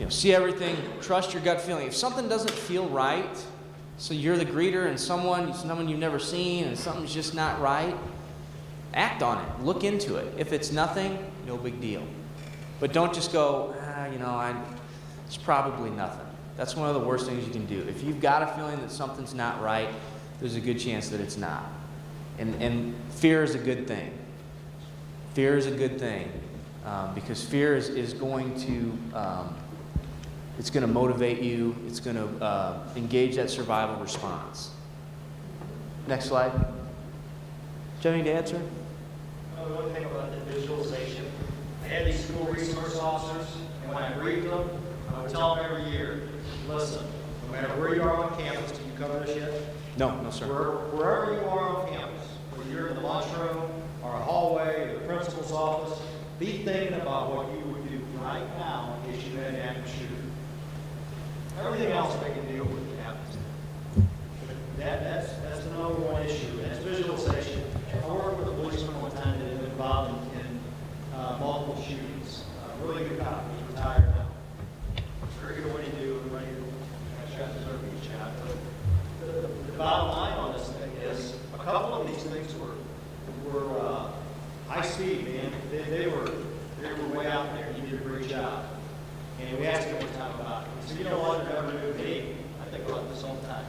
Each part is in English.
See everything, trust your gut feeling. If something doesn't feel right, so you're the greeter and someone you've never seen and something's just not right, act on it. Look into it. If it's nothing, no big deal. But don't just go, it's probably nothing. That's one of the worst things you can do. If you've got a feeling that something's not right, there's a good chance that it's not. And fear is a good thing. Fear is a good thing because fear is going to it's going to motivate you. It's going to engage that survival response. Next slide. Do you have anything to answer? One thing about the visualization, I had these school resource officers, and when I briefed them, I would tell them every year, listen, no matter where you are on campus, do you cover this yet? No, sir. Wherever you are on campus, whether you're in the lunchroom or a hallway or the principal's office, be thinking about what you would do right now in case you had an active shooter. Everything else they can deal with it happens. That's the number one issue. That's visualization. I worked with a policeman one time that had been involved in multiple shootings. Really good cop. He's retired now. Very good what he do. Everybody shot deserve each shot. The bottom line on this thing is a couple of these things were high speed, man. They were way out there. You did a great job. And we asked him one time about it. He said, you know what, it never knew me. I think about this all the time.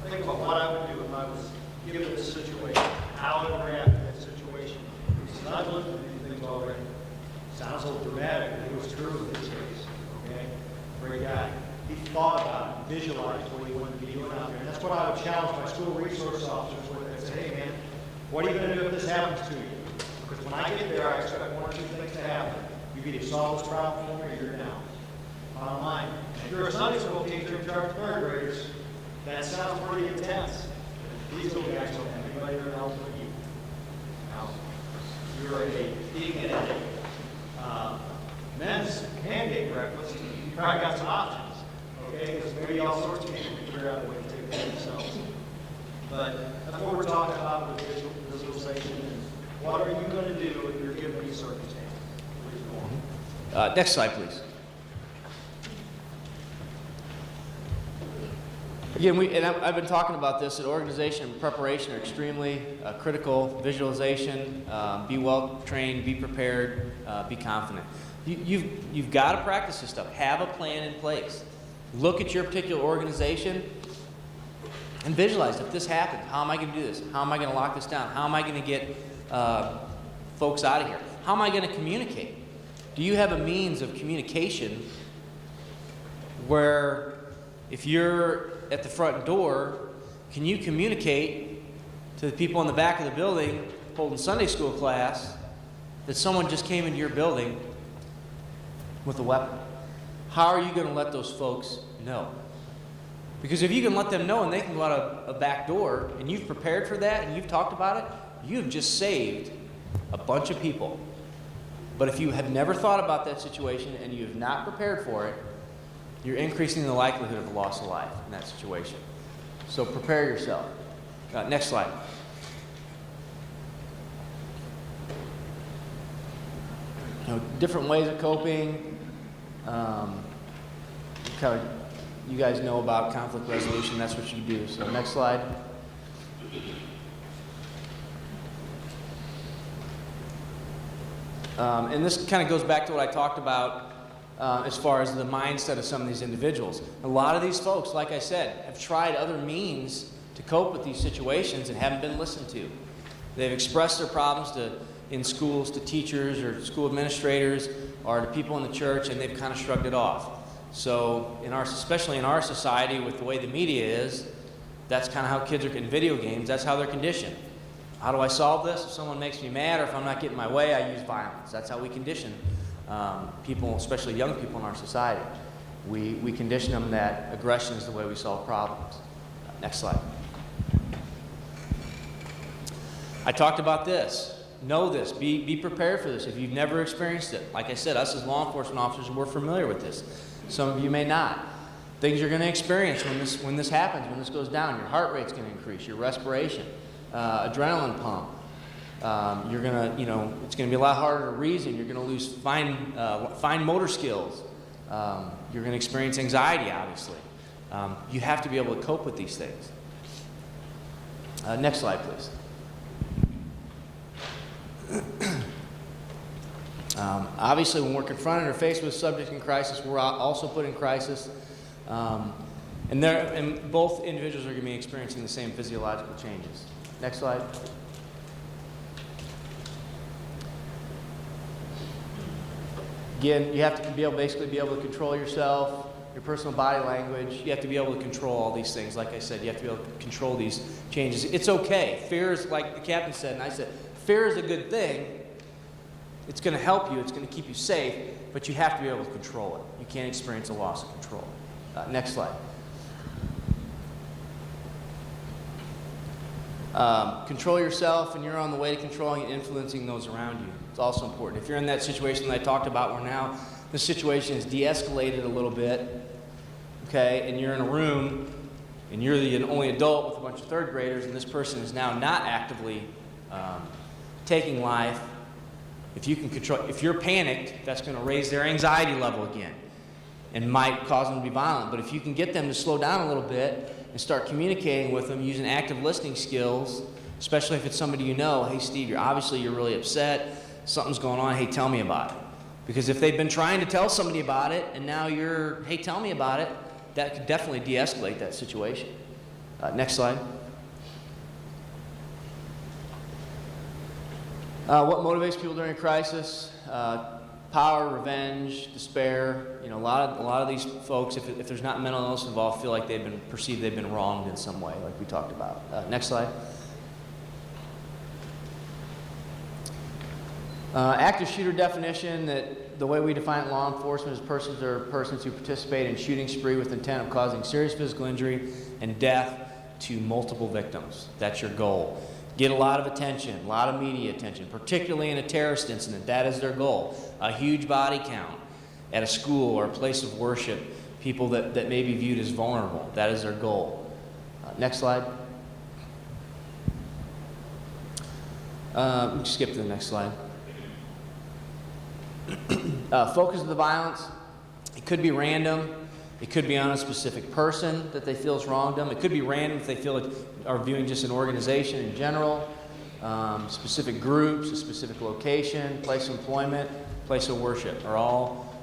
I think about what I would do if I was given this situation, how I would react to that situation. He says, I've looked at these things already. Sounds a little dramatic, but it was true in this case. Okay? Great guy. He thought about it, visualized what he wanted to be doing out there. And that's what I would challenge my school resource officers with. I'd say, hey man, what are you going to do if this happens to you? Because when I get there, I expect one or two things to happen. You either solve this problem for me or you're down. Bottom line. If you're a Sunday school teacher in charge of third graders, that sounds pretty intense. These little guys don't have anybody there else but you. Now, you're a deacon at a men's pancake breakfast, you probably got some options, okay? Because maybe all sorts of people can figure out a way to take care of themselves. But that's what we're talking about with visualization is what are you going to do if you're given these circumstances? Next slide, please. Again, I've been talking about this, that organization and preparation are extremely critical. Visualization, be well trained, be prepared, be confident. You've got to practice this stuff. Have a plan in place. Look at your particular organization and visualize, if this happens, how am I going to do this? How am I going to lock this down? How am I going to get folks out of here? How am I going to communicate? Do you have a means of communication where if you're at the front door, can you communicate to the people in the back of the building holding Sunday school class that someone just came into your building with a weapon? How are you going to let those folks know? Because if you can let them know and they can go out a back door and you've prepared for that and you've talked about it, you've just saved a bunch of people. But if you have never thought about that situation and you have not prepared for it, you're increasing the likelihood of a loss of life in that situation. So prepare yourself. Next slide. Different ways of coping. You guys know about conflict resolution. That's what you do. So next slide. And this kind of goes back to what I talked about as far as the mindset of some of these individuals. A lot of these folks, like I said, have tried other means to cope with these situations and haven't been listened to. They've expressed their problems in schools to teachers or school administrators or to people in the church, and they've kind of shrugged it off. So especially in our society with the way the media is, that's kind of how kids are in video games. That's how they're conditioned. How do I solve this? If someone makes me mad or if I'm not getting my way, I use violence. That's how we condition people, especially young people in our society. We condition them that aggression is the way we solve problems. Next slide. I talked about this. Know this. Be prepared for this if you've never experienced it. Like I said, us as law enforcement officers, we're familiar with this. Some of you may not. Things you're going to experience when this happens, when this goes down. Your heart rate's going to increase, your respiration, adrenaline pump. You're going to, it's going to be a lot harder to reason. You're going to lose fine motor skills. You're going to experience anxiety, obviously. You have to be able to cope with these things. Next slide, please. Obviously, when we're confronted or faced with a subject in crisis, we're also put in crisis. And both individuals are going to be experiencing the same physiological changes. Next slide. Again, you have to basically be able to control yourself, your personal body language. You have to be able to control all these things. Like I said, you have to be able to control these changes. It's okay. Fear is, like the captain said, and I said, fear is a good thing. It's going to help you. It's going to keep you safe, but you have to be able to control it. You can't experience a loss of control. Next slide. Control yourself, and you're on the way to controlling and influencing those around you. It's also important. If you're in that situation that I talked about where now the situation is de-escalated a little bit, okay, and you're in a room, and you're the only adult with a bunch of third graders, and this person is now not actively taking life, if you can control, if you're panicked, that's going to raise their anxiety level again and might cause them to be violent. But if you can get them to slow down a little bit and start communicating with them using active listening skills, especially if it's somebody you know, hey Steve, you're really upset, something's going on, hey, tell me about it. Because if they've been trying to tell somebody about it and now you're, hey, tell me about it, that could definitely de-escalate that situation. Next slide. What motivates people during a crisis? Power, revenge, despair. You know, a lot of these folks, if there's not mental illness involved, feel like they've been wronged in some way, like we talked about. Next slide. Active shooter definition, that the way we define law enforcement is persons who participate in shooting spree with intent of causing serious physical injury and death to multiple victims. That's your goal. Get a lot of attention, a lot of media attention, particularly in a terrorist incident. That is their goal. A huge body count at a school or a place of worship, people that may be viewed as vulnerable. That is their goal. Next slide. Skip to the next slide. Focus of the violence. It could be random. It could be on a specific person that they feel has wronged them. It could be random if they feel like are viewing just an organization in general, specific groups, a specific location, place of employment, place of worship are all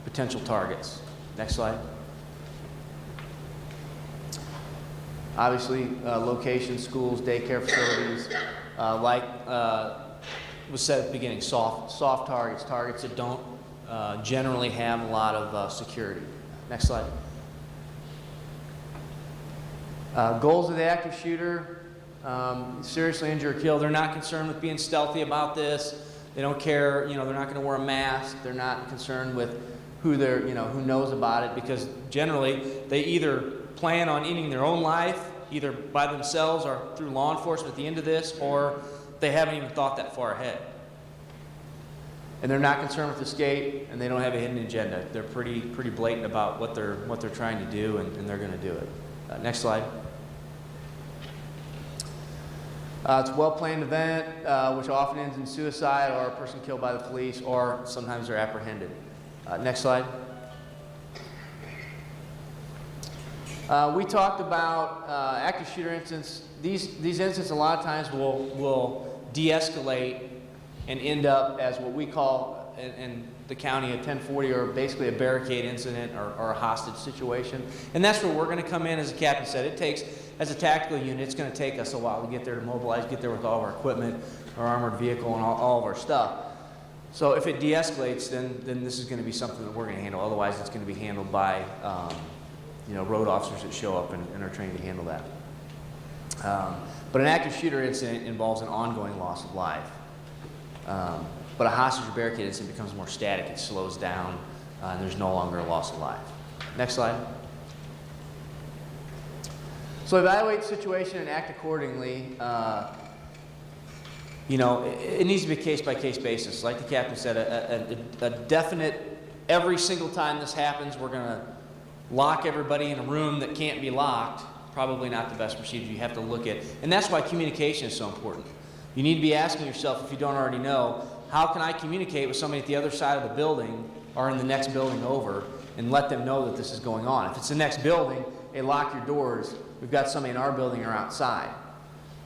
potential targets. Next slide. Obviously, locations, schools, daycare facilities, was said at the beginning, soft targets that don't generally have a lot of security. Next slide. Goals of the active shooter, seriously injure or kill. They're not concerned with being stealthy about this. They don't care, they're not going to wear a mask. They're not concerned with who knows about it, because generally they either plan on ending their own life, either by themselves or through law enforcement at the end of this, or they haven't even thought that far ahead. And they're not concerned with escape, and they don't have a hidden agenda. They're pretty blatant about what they're trying to do, and they're going to do it. Next slide. It's a well-planned event, which often ends in suicide or a person killed by the police, or sometimes they're apprehended. Next slide. We talked about active shooter incidents. These incidents a lot of times will de-escalate and end up as what we call in the county a 1040, or basically a barricade incident or a hostage situation. And that's where we're going to come in, as the captain said. It takes, as a tactical unit, it's going to take us a while to get there, to mobilize, get there with all of our equipment, our armored vehicle, and all of our stuff. So if it de-escalates, then this is going to be something that we're going to handle. Otherwise, it's going to be handled by road officers that show up and are trained to handle that. But an active shooter incident involves an ongoing loss of life. But a hostage or barricade incident becomes more static. It slows down, and there's no longer a loss of life. Next slide. So evaluate the situation and act accordingly. It needs to be a case-by-case basis. Like the captain said, a definite, every single time this happens, we're going to lock everybody in a room that can't be locked. Probably not the best procedure. You have to look at, and that's why communication is so important. You need to be asking yourself, if you don't already know, how can I communicate with somebody at the other side of the building are in the next building over, and let them know that this is going on. If it's the next building, hey, lock your doors. We've got somebody in our building or outside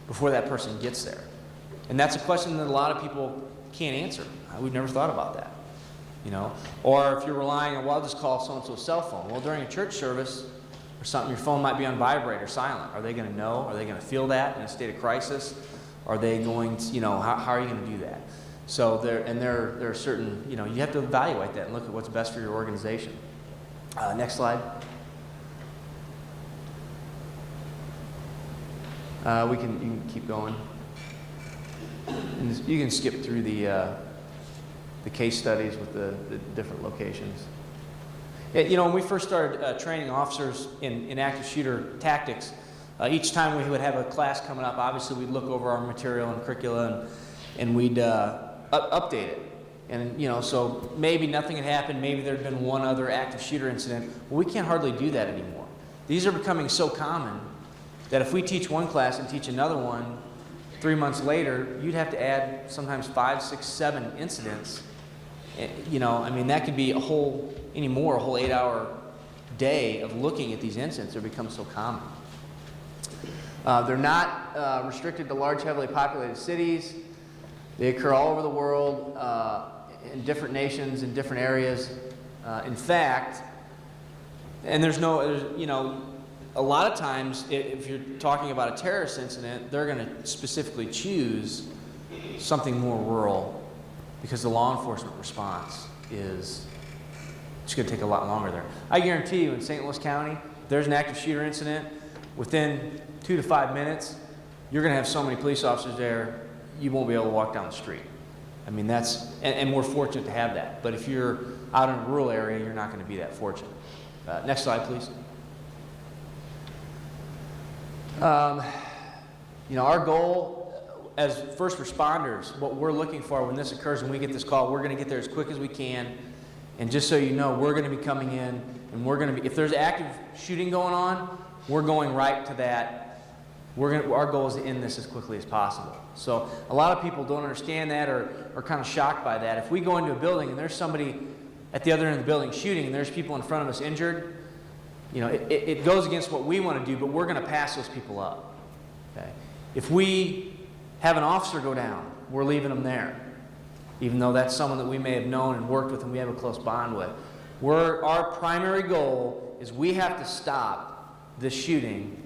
before that person gets there. And that's a question that a lot of people can't answer. We've never thought about that, you know. Or if you're relying on, well, I'll just call so-and-so's cell phone. Well, during a church service or something, your phone might be on vibrate or silent. Are they going to know? Are they going to feel that in a state of crisis? Are they going to, you know, how are you going to do that? So there are certain, you know, you have to evaluate that and look at what's best for your organization. Next slide. You can keep going. And you can skip through the case studies with the different locations. You know, when we first started training officers in active shooter tactics, each time we would have a class coming up, obviously we'd look over our material and curricula and we'd update it. And, you know, so maybe nothing had happened, maybe there'd been one other active shooter incident. Well, we can't hardly do that anymore. These are becoming so common that if we teach one class and teach another one, 3 months later, you'd have to add sometimes 5, 6, 7 incidents. You know, I mean, that could be a whole 8-hour day of looking at these incidents. They're become so common. They're not restricted to large, heavily populated cities. They occur all over the world, in different nations, in different areas. In fact, and you know, a lot of times, if you're talking about a terrorist incident, they're going to specifically choose something more rural because the law enforcement response is it's going to take a lot longer there. I guarantee you in St. Louis County, if there's an active shooter incident, within 2 to 5 minutes, you're going to have so many police officers there, you won't be able to walk down the street. I mean, and we're fortunate to have that. But if you're out in a rural area, you're not going to be that fortunate. Next slide, please. You know, our goal as first responders, what we're looking for when this occurs, when we get this call, we're going to get there as quick as we can. And just so you know, we're going to be coming in, and we're going to be, if there's active shooting going on, we're going right to that. Our goal is to end this as quickly as possible. So a lot of people don't understand that or are kind of shocked by that. If we go into a building and there's somebody at the other end of the building shooting and there's people in front of us injured, you know, it goes against what we want to do, but we're going to pass those people up. Okay? If we have an officer go down, we're leaving them there, even though that's someone that we may have known and worked with and we have a close bond with. Our primary goal is we have to stop this shooting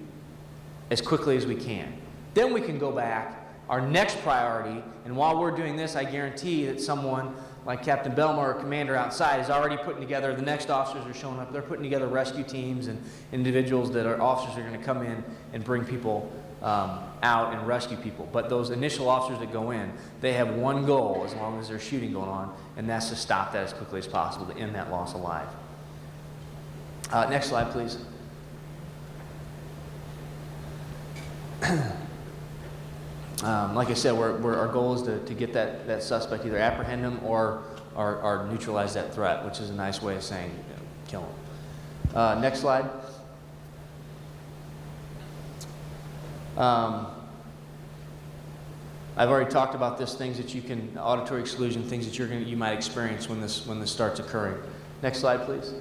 as quickly as we can. Then we can go back. Our next priority, and while we're doing this, I guarantee that someone like Captain Belmar or Commander outside is already putting together, the next officers are showing up, they're putting together rescue teams and individuals that are officers are going to come in and bring people out and rescue people. But those initial officers that go in, they have one goal as long as there's shooting going on, and that's to stop that as quickly as possible, to end that loss alive. Next slide, please. Like I said, our goal is to get that suspect, either apprehend him or neutralize that threat, which is a nice way of saying, you know, kill him. Next slide. I've already talked about this, things that you can, auditory exclusion, things that you might experience when this starts occurring. Next slide, please.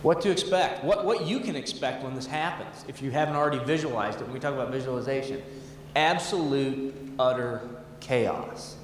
What to expect, what you can expect when this happens, if you haven't already visualized it. When we talk about visualization, absolute, utter chaos.